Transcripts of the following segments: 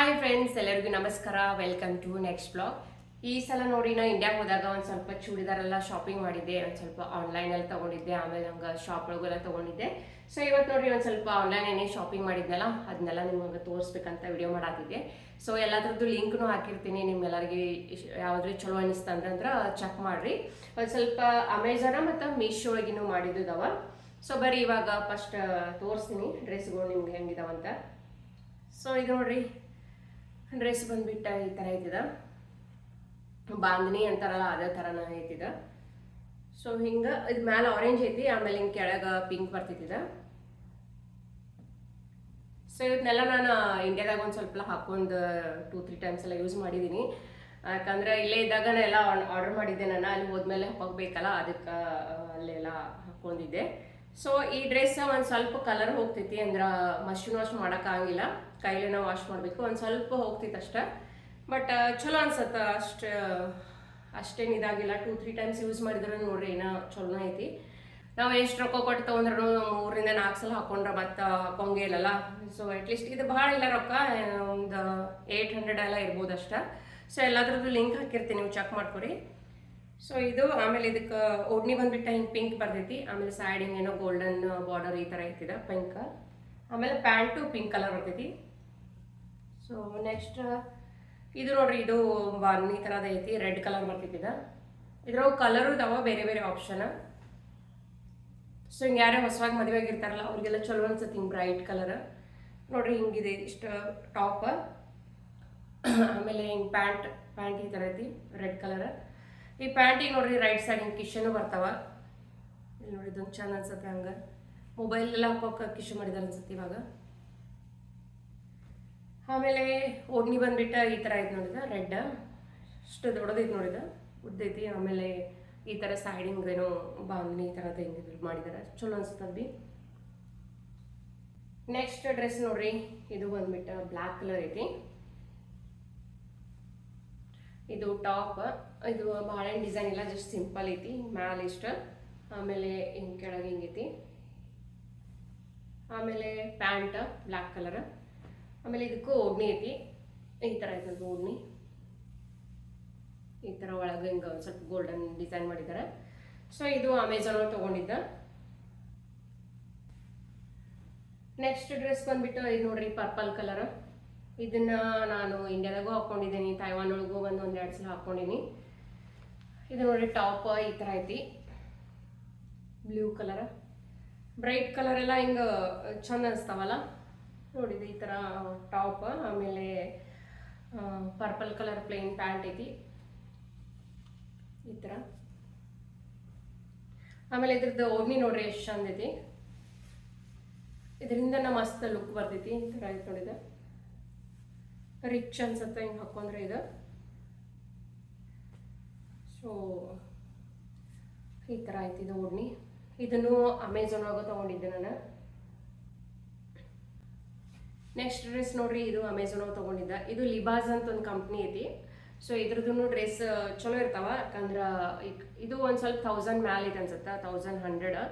Hi friends, ಎಲ್ಲರಿಗೂ ನಮಸ್ಕಾರ. Welcome to next blog. ಈ ಸಲ ನೋಡಿ ನಾ ಇಂಡಿಯಾಗೆ ಹೋದಾಗ ಒಂದು ಸ್ವಲ್ಪ ಚೂಡಿದಾರೆಲ್ಲ ಶಾಪಿಂಗ್ ಮಾಡಿದ್ದೆ, ಒಂದು ಸ್ವಲ್ಪ ಆನ್ಲೈನಲ್ಲಿ ತೊಗೊಂಡಿದ್ದೆ, ಆಮೇಲೆ ಹಂಗೆ ಶಾಪ್ ಒಳಗೆಲ್ಲ ತೊಗೊಂಡಿದ್ದೆ. ಸೊ ಇವತ್ತು ನೋಡಿ ಒಂದು ಸ್ವಲ್ಪ ಆನ್ಲೈನ್ ಏನೇ ಶಾಪಿಂಗ್ ಮಾಡಿದ್ನಲ್ಲ ಅದನ್ನೆಲ್ಲ ನಿಮ್ಗೆ ತೋರಿಸ್ಬೇಕಂತ ವಿಡಿಯೋ ಮಾಡಾತಿದ್ದೆ. ಸೊ ಎಲ್ಲದ್ರದ್ದು ಲಿಂಕ್ನು ಹಾಕಿರ್ತೀನಿ. ನಿಮ್ಮೆಲ್ಲರಿಗೆ ಯಾವುದೇ ಚಲೋ ಅನ್ನಿಸ್ತಂದ್ರೆ ಚೆಕ್ ಮಾಡಿರಿ. ಒಂದು ಸ್ವಲ್ಪ ಅಮೆಝಾನ ಮತ್ತು ಮೀಶೋ ಒಳಗಿನೂ ಮಾಡಿದ್ದವ. ಸೊ ಬರೀ ಇವಾಗ ಫಸ್ಟ್ ತೋರಿಸ್ತೀನಿ ಡ್ರೆಸ್ಗಳು ನಿಮ್ಗೆ ಹೆಂಗಿದಾವಂತ. ಸೊ ಇದು ನೋಡ್ರಿ, ಡ್ರೆಸ್ ಬಂದ್ಬಿಟ್ಟ ಈ ಥರ ಐತಿದ, ಬಾಂಧನಿ ಅಂತಾರಲ್ಲ ಅದೇ ಥರನ ಐತಿದ. ಸೊ ಹಿಂಗೆ ಇದು ಮ್ಯಾಲೆ ಆರೆಂಜ್ ಐತಿ, ಆಮೇಲೆ ಹಿಂಗೆ ಕೆಳಗೆ ಪಿಂಕ್ ಬರ್ತೈತಿದ. ಸೊ ಇದನ್ನೆಲ್ಲ ನಾನು ಇಂಡಿಯಾದಾಗ ಒಂದು ಸ್ವಲ್ಪ ಹಾಕೊಂಡು 2-3 ಟೈಮ್ಸ್ ಎಲ್ಲ ಯೂಸ್ ಮಾಡಿದ್ದೀನಿ. ಯಾಕಂದ್ರೆ ಇಲ್ಲೇ ಇದ್ದಾಗ ಎಲ್ಲ ಆರ್ಡರ್ ಮಾಡಿದ್ದೆ, ನಾನು ಅಲ್ಲಿ ಹೋದ್ಮೇಲೆ ಹಾಕೋಬೇಕಲ್ಲ, ಅದಕ್ಕೆ ಅಲ್ಲೆಲ್ಲ ಹಾಕೊಂಡಿದ್ದೆ. ಸೊ ಈ ಡ್ರೆಸ್ ಒಂದು ಸ್ವಲ್ಪ ಕಲರ್ ಹೋಗ್ತೈತಿ, ಅಂದ್ರೆ ಮಷಿನ್ ವಾಶ್ ಮಾಡೋಕ್ಕಾಗಿಲ್ಲ, ಕೈಲೇನ ವಾಶ್ ಮಾಡಬೇಕು. ಒಂದು ಸ್ವಲ್ಪ ಹೋಗ್ತೈತೆ ಅಷ್ಟೇ, ಬಟ್ ಚಲೋ ಅನ್ಸತ್ತೆ. ಅಷ್ಟೇನು ಇದಾಗಿಲ್ಲ. 2-3 ಟೈಮ್ಸ್ ಯೂಸ್ ಮಾಡಿದ್ರೆ ನೋಡ್ರಿ ಏನೋ ಚಲೋ ಐತಿ. ನಾವು ಎಷ್ಟು ರೊಕ್ಕ ಕೊಟ್ಟು ತೊಗೊಂಡ್ರು 3-4 ಸಲ ಹಾಕೊಂಡ್ರೆ ಮತ್ತೆ ಹಾಕೊಂಗೇ ಇಲ್ಲಲ್ಲ. ಸೊ ಅಟ್ಲೀಸ್ಟ್ ಇದು ಭಾಳ ಇಲ್ಲ, ರೊಕ್ಕ ಒಂದು 800 ಎಲ್ಲ ಇರ್ಬೋದು ಅಷ್ಟೇ. ಸೊ ಎಲ್ಲದ್ರದ್ದು ಲಿಂಕ್ ಹಾಕಿರ್ತೀನಿ, ನೀವು ಚೆಕ್ ಮಾಡ್ಕೊರಿ. ಸೊ ಇದು ಆಮೇಲೆ ಇದಕ್ಕೆ ಓಡ್ನಿ ಬಂದ್ಬಿಟ್ಟು ಹಿಂಗೆ ಪಿಂಕ್ ಬರ್ತೈತಿ, ಆಮೇಲೆ ಸೈಡ್ ಹಿಂಗೇನೋ ಗೋಲ್ಡನ್ ಬಾರ್ಡರ್ ಈ ಥರ ಐತಿದ ಪಿಂಕ್. ಆಮೇಲೆ ಪ್ಯಾಂಟು ಪಿಂಕ್ ಕಲರ್ ಬರ್ತೈತಿ. ಸೊ ನೆಕ್ಸ್ಟ್ ಇದು ನೋಡ್ರಿ, ಇದು ಬಾರ್ನಿ ಥರದ ಐತಿ, ರೆಡ್ ಕಲರ್ ಬರ್ತೈತಿದ. ಇದ್ರೊಳಗೆ ಕಲರು ಇದಾವ, ಬೇರೆ ಬೇರೆ ಆಪ್ಷನ್. ಸೊ ಹಿಂಗೆ ಯಾರೇ ಹೊಸವಾಗಿ ಮದುವೆ ಆಗಿರ್ತಾರಲ್ಲ ಅವ್ರಿಗೆಲ್ಲ ಚಲೋ ಅನ್ಸುತ್ತೆ ಹಿಂಗೆ ಬ್ರೈಟ್ ಕಲರ್. ನೋಡ್ರಿ ಹಿಂಗಿದೆ ಇಷ್ಟು ಟಾಪ್, ಆಮೇಲೆ ಹಿಂಗೆ ಪ್ಯಾಂಟ್ ಈ ಥರ ಐತಿ ರೆಡ್ ಕಲರ್. ಈ ಪ್ಯಾಂಟಿಗೆ ನೋಡ್ರಿ ರೈಟ್ ಸೈಡ್ ಹಿಂಗೆ ಕಿಶನು ಬರ್ತಾವ. ಇಲ್ಲಿ ನೋಡಿ ಇದೊಂದು ಚಂದ ಅನ್ಸುತ್ತೆ, ಹಂಗೆ ಮೊಬೈಲ್ ಎಲ್ಲ ಹಾಕೋಕೆ ಕಿಶು ಮಾಡಿದಾರೆ ಅನ್ಸುತ್ತೆ ಇವಾಗ. ಆಮೇಲೆ ಓಡ್ನಿ ಬಂದ್ಬಿಟ್ಟು ಈ ಥರ ಐತೆ ನೋಡಿದ, ರೆಡ್ ಅಷ್ಟು ದೊಡ್ಡದೈತೆ ನೋಡಿದ, ಉದ್ದೈತಿ. ಆಮೇಲೆ ಈ ಥರ ಸೈಡಿಂಗ್ ಏನೋ ಬಾಂಧನಿ ಈ ಥರದ ಹಿಂಗೆ ಮಾಡಿದಾರೆ, ಚಲೋ ಅನ್ಸುತ್ತೆ ಬಿ. ನೆಕ್ಸ್ಟ್ ಡ್ರೆಸ್ ನೋಡ್ರಿ, ಇದು ಬಂದ್ಬಿಟ್ಟು ಬ್ಲ್ಯಾಕ್ ಕಲರ್ ಐತಿ. ಇದು ಟಾಪ್, ಇದು ಭಾಳ ಡಿಸೈನ್ ಇಲ್ಲ, ಜಸ್ಟ್ ಸಿಂಪಲ್ ಐತಿ, ಮ್ಯಾಲೆ ಇಷ್ಟ. ಆಮೇಲೆ ಹಿಂಗೆ ಕೆಳಗೆ ಹಿಂಗೈತಿ. ಆಮೇಲೆ ಪ್ಯಾಂಟ್ ಬ್ಲ್ಯಾಕ್ ಕಲರ್. ಆಮೇಲೆ ಇದಕ್ಕೂ ಓಡ್ನಿ ಐತಿ, ಈ ಥರ ಐತೆ ಅದು ಓಡ್ನಿ. ಈ ಥರ ಒಳಗೆ ಹಿಂಗೆ ಒಂದು ಸ್ವಲ್ಪ ಗೋಲ್ಡನ್ ಡಿಸೈನ್ ಮಾಡಿದ್ದಾರೆ. ಸೊ ಇದು ಅಮೆಝಾನ್ ತೊಗೊಂಡಿದ್ದ. ನೆಕ್ಸ್ಟ್ ಡ್ರೆಸ್ ಬಂದ್ಬಿಟ್ಟು ಇದು ನೋಡ್ರಿ, ಪರ್ಪಲ್ ಕಲರ್. ಇದನ್ನ ನಾನು ಇಂಡಿಯಾದಾಗೂ ಹಾಕೊಂಡಿದ್ದೀನಿ, ತೈವಾನ್ ಒಳಗೂ ಒಂದು 1-2 ಸಲ ಹಾಕೊಂಡಿನಿ. ಇದು ನೋಡ್ರಿ ಟಾಪ್ ಈ ಥರ ಐತಿ, ಬ್ಲೂ ಕಲರ್. ಬ್ರೈಟ್ ಕಲರ್ ಎಲ್ಲ ಹಿಂಗೆ ಚಂದ ಅನಿಸ್ತಾವಲ್ಲ ನೋಡಿದೆ, ಈ ಥರ ಟಾಪ್. ಆಮೇಲೆ ಪರ್ಪಲ್ ಕಲರ್ ಪ್ಲೇನ್ ಪ್ಯಾಂಟ್ ಐತಿ ಈ ಥರ. ಆಮೇಲೆ ಇದ್ರದ್ದು ಓಡ್ನಿ ನೋಡ್ರಿ ಎಷ್ಟು ಚಂದ ಐತಿ, ಇದರಿಂದ ನಮ್ಮ ಮಸ್ತ್ ಲುಕ್ ಬರ್ತೈತಿ. ಈ ಥರ ಐತೆ ನೋಡಿದ, ರಿಚ್ ಅನ್ಸುತ್ತೆ ಹಿಂಗೆ ಹಾಕೊಂಡ್ರೆ ಇದು. ಸೊ ಈ ಥರ ಐತಿ ಇದು ಓಡ್ನಿ. ಇದನ್ನು ಅಮೆಝಾನ್ ಒಳಗೆ ತೊಗೊಂಡಿದ್ದೆ ನಾನು. ನೆಕ್ಸ್ಟ್ ಡ್ರೆಸ್ ನೋಡ್ರಿ, ಇದು ಅಮೆಝಾನ್ ಒಳಗೆ ತೊಗೊಂಡಿದ್ದ. ಇದು ಲಿಬಾಸ್ ಅಂತ ಒಂದು ಕಂಪ್ನಿ ಐತಿ. ಸೊ ಇದ್ರದ್ದು ಡ್ರೆಸ್ ಚಲೋ ಇರ್ತಾವ, ಯಾಕಂದ್ರೆ ಇದು ಒಂದು ಸ್ವಲ್ಪ 1000 ಮ್ಯಾಲೆ ಐತೆ ಅನ್ಸುತ್ತೆ, 1100.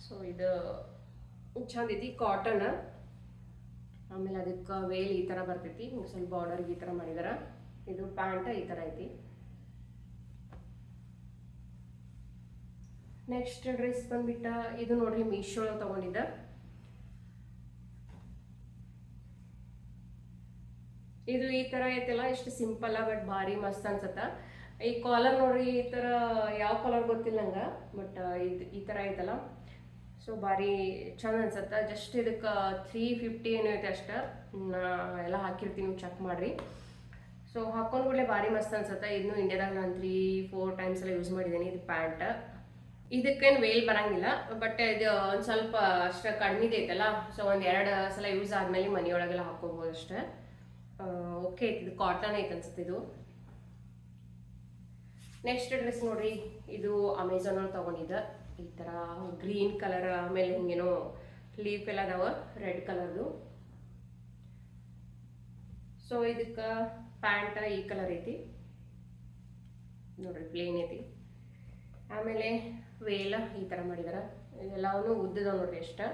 ಸೊ ಇದು ಚಂದ ಐತಿ, ಕಾಟನ್. ಆಮೇಲೆ ಅದಕ್ಕೆ ವೇಲ್ ಈ ಥರ ಬರ್ತೈತಿ, ಸ್ವಲ್ಪ ಬಾರ್ಡರ್ಗೆ ಈ ಥರ ಮಾಡಿದಾರ. ಇದು ಪ್ಯಾಂಟ್ ಈ ಥರ ಐತಿ. ನೆಕ್ಸ್ಟ್ ಡ್ರೆಸ್ ಬಂದ್ಬಿಟ್ಟ, ಇದು ನೋಡ್ರಿ ಮೀಶೋ ತೊಗೊಂಡಿದ್ದ. ಇದು ಈ ಥರ ಐತಲ್ಲ, ಇಷ್ಟು ಸಿಂಪಲ್ ಬಟ್ ಭಾರಿ ಮಸ್ತ್ ಅನ್ಸತ್ತ. ಈ ಕಾಲರ್ ನೋಡ್ರಿ, ಈ ಥರ ಯಾವ ಕಲರ್ ಗೊತ್ತಿಲ್ಲ ನಂಗೆ, ಬಟ್ ಇದು ಈ ಥರ ಐತಲ್ಲ, ಸೊ ಭಾರಿ ಚಂದ ಅನ್ಸತ್ತೆ. ಜಸ್ಟ್ ಇದಕ್ಕೆ 350 ಏನೋ ಐತೆ ಅಷ್ಟೇ, ಎಲ್ಲ ಹಾಕಿರ್ತೀನಿ, ಚೆಕ್ ಮಾಡಿರಿ. ಸೊ ಹಾಕೊಂಡು ಕೂಡಲೇ ಭಾರಿ ಮಸ್ತ್ ಅನ್ಸತ್ತೆ. ಇದನ್ನು ಇಂಡಿಯಾದಾಗ ನಾನು 3-4 ಟೈಮ್ಸ್ ಎಲ್ಲ ಯೂಸ್ ಮಾಡಿದ್ದೀನಿ. ಇದು ಪ್ಯಾಂಟ್, ಇದಕ್ಕೇನು ವೇಲ್ ಬರಂಗಿಲ್ಲ, ಬಟ್ ಇದು ಒಂದು ಸ್ವಲ್ಪ ಅಷ್ಟು ಕಡಿಮೆ ಐತಲ್ಲ, ಸೊ 1-2 ಸಲ ಯೂಸ್ ಆದಮೇಲೆ ಮನೆಯೊಳಗೆಲ್ಲ ಹಾಕೋಬೋದು ಅಷ್ಟೇ. ಓಕೆ ಐತಿ, ಇದು ಕಾಟನ್ ಐತೆ ಅನ್ಸುತ್ತೆ ಇದು. ನೆಕ್ಸ್ಟ್ ಡ್ರೆಸ್ ನೋಡ್ರಿ, ಇದು ಅಮೆಝಾನ್ ಒಳಗೆ ತೊಗೊಂಡಿದ್ದ. ಈ ಥರ ಗ್ರೀನ್ ಕಲರ್, ಆಮೇಲೆ ಹಿಂಗೇನೋ ಲೀಫ್ ಎಲ್ಲ ಅದಾವ ರೆಡ್ ಕಲರ್ದು. ಸೊ ಇದಕ್ಕೆ ಪ್ಯಾಂಟ್ ಈ ಕಲರ್ ಐತಿ ನೋಡ್ರಿ, ಪ್ಲೇನ್ ಐತಿ. ಆಮೇಲೆ ವೇಲ ಈ ಥರ ಮಾಡಿದಾರ, ಎಲ್ಲವೂ ಉದ್ದದ ನೋಡ್ರಿ ಎಷ್ಟು.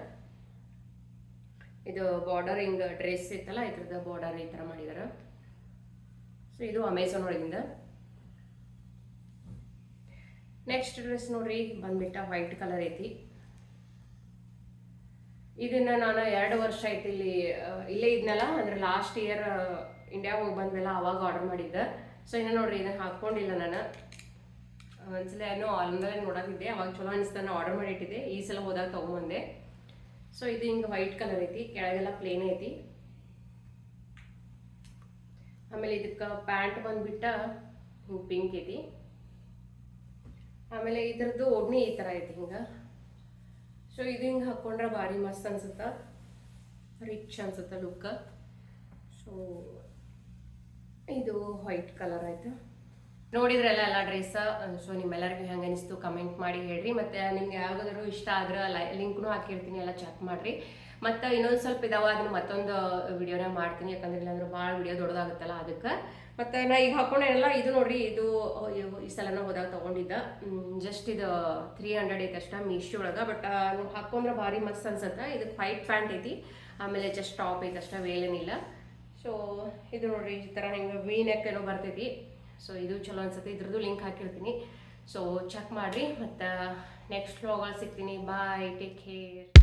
ಇದು ಬಾರ್ಡರ್ ಹಿಂಗೆ ಡ್ರೆಸ್ ಇತ್ತಲ್ಲ ಇದ್ರದ್ದು ಬಾರ್ಡರ್ ಈ ಥರ ಮಾಡಿದಾರೆ. ಸೊ ಇದು ಅಮೆಝಾನ್ ಒಳಗಿಂದ. ನೆಕ್ಸ್ಟ್ ಡ್ರೆಸ್ ನೋಡ್ರಿ ಬಂದ್ಬಿಟ್ಟ ವೈಟ್ ಕಲರ್ ಐತಿ. ಇದನ್ನ ನಾನು 2 ವರ್ಷ ಐತಿ ಇಲ್ಲೇ ಇದ್ನಲ್ಲ, ಅಂದ್ರೆ ಲಾಸ್ಟ್ ಇಯರ್ ಇಂಡಿಯಾ ಹೋಗಿ ಬಂದ್ಮೇಲೆ ಅವಾಗ ಆರ್ಡರ್ ಮಾಡಿದ್ದೆ. ಸೊ ಇನ್ನು ನೋಡ್ರಿ ಇದನ್ನ ಹಾಕೊಂಡಿಲ್ಲ ನಾನು. ಒಂದ್ಸಲ ಏನೋ ಆನ್ಲೈನ್ ನೋಡೋದಿದ್ದೆ, ಅವಾಗ ಚಲೋ ಅನಿಸ್ತಾ ನಾನು ಆರ್ಡರ್ ಮಾಡಿಟ್ಟಿದ್ದೆ. ಈ ಸಲ ಹೋದಾಗ ತೊಗೊಂಬಂದೆ. ಸೊ ಇದು ಹಿಂಗೆ ವೈಟ್ ಕಲರ್ ಐತಿ, ಕೆಳಗೆಲ್ಲ ಪ್ಲೇನ್ ಐತಿ. ಆಮೇಲೆ ಇದಕ್ಕೆ ಪ್ಯಾಂಟ್ ಬಂದ್ಬಿಟ್ಟ ಹಿಂಗೆ ಪಿಂಕ್ ಐತಿ. ಆಮೇಲೆ ಇದ್ರದ್ದು ಓಡ್ನಿ ಈ ಥರ ಐತಿ ಹಿಂಗೆ. ಸೊ ಇದು ಹಿಂಗೆ ಹಾಕ್ಕೊಂಡ್ರೆ ಭಾರಿ ಮಸ್ತ್ ಅನ್ಸುತ್ತೆ, ರಿಚ್ ಅನ್ಸುತ್ತೆ ಲುಕ್. ಸೊ ಇದು ವೈಟ್ ಕಲರ್ ಆಯ್ತು. ನೋಡಿದ್ರಲ್ಲ ಎಲ್ಲ ಡ್ರೆಸ್. ಸೊ ನಿಮ್ಮೆಲ್ಲರಿಗೂ ಹೆಂಗೆ ಅನಿಸ್ತು ಕಮೆಂಟ್ ಮಾಡಿ ಹೇಳ್ರಿ. ಮತ್ತು ನಿಮ್ಗೆ ಯಾವ್ದಾದ್ರು ಇಷ್ಟ ಆದ್ರೆ ಲಿಂಕ್ನು ಹಾಕಿರ್ತೀನಿ, ಎಲ್ಲ ಚೆಕ್ ಮಾಡಿರಿ. ಮತ್ತು ಇನ್ನೊಂದು ಸ್ವಲ್ಪ ಇದಾವ, ಅದನ್ನ ಮತ್ತೊಂದು ವಿಡಿಯೋನ ಮಾಡ್ತೀನಿ, ಯಾಕಂದ್ರೆ ಇಲ್ಲಾಂದ್ರೆ ಭಾಳ ವಿಡಿಯೋ ದೊಡ್ಡದಾಗುತ್ತಲ್ಲ ಅದಕ್ಕೆ. ಮತ್ತು ನಾ ಈಗ ಹಾಕೊಂಡೆಲ್ಲ ಇದು ನೋಡ್ರಿ, ಇದು ಈ ಸಲನ ಹೋದಾಗ ತೊಗೊಂಡಿದ್ದ. ಜಸ್ಟ್ ಇದು 300 ಐತೆ ಅಷ್ಟ ಮೀಶೋ ಒಳಗೆ. ಬಟ್ ಹಾಕೊಂಡ್ರೆ ಭಾರಿ ಮಸ್ತ್ ಅನ್ಸುತ್ತೆ. ಇದು ವೈಟ್ ಪ್ಯಾಂಟ್ ಐತಿ, ಆಮೇಲೆ ಜಸ್ಟ್ ಟಾಪ್ ಐತೆ ಅಷ್ಟ, ವೇಲೇನಿಲ್ಲ. ಸೊ ಇದು ನೋಡ್ರಿ ಈ ಥರ ಹಿಂಗೆ ವಿ ನೆಕ್ ಏನೋ ಬರ್ತೈತಿ. ಸೊ ಇದು ಚಲೋ ಅನ್ಸುತ್ತೆ, ಇದ್ರದ್ದು ಲಿಂಕ್ ಹಾಕಿರ್ತೀನಿ. ಸೊ ಚೆಕ್ ಮಾಡಿರಿ. ಮತ್ತು ನೆಕ್ಸ್ಟ್ ವ್ಲಾಗಲ್ಲಿ ಸಿಗ್ತೀನಿ. ಬಾಯ್, ಟೇಕ್ ಕೇರ್.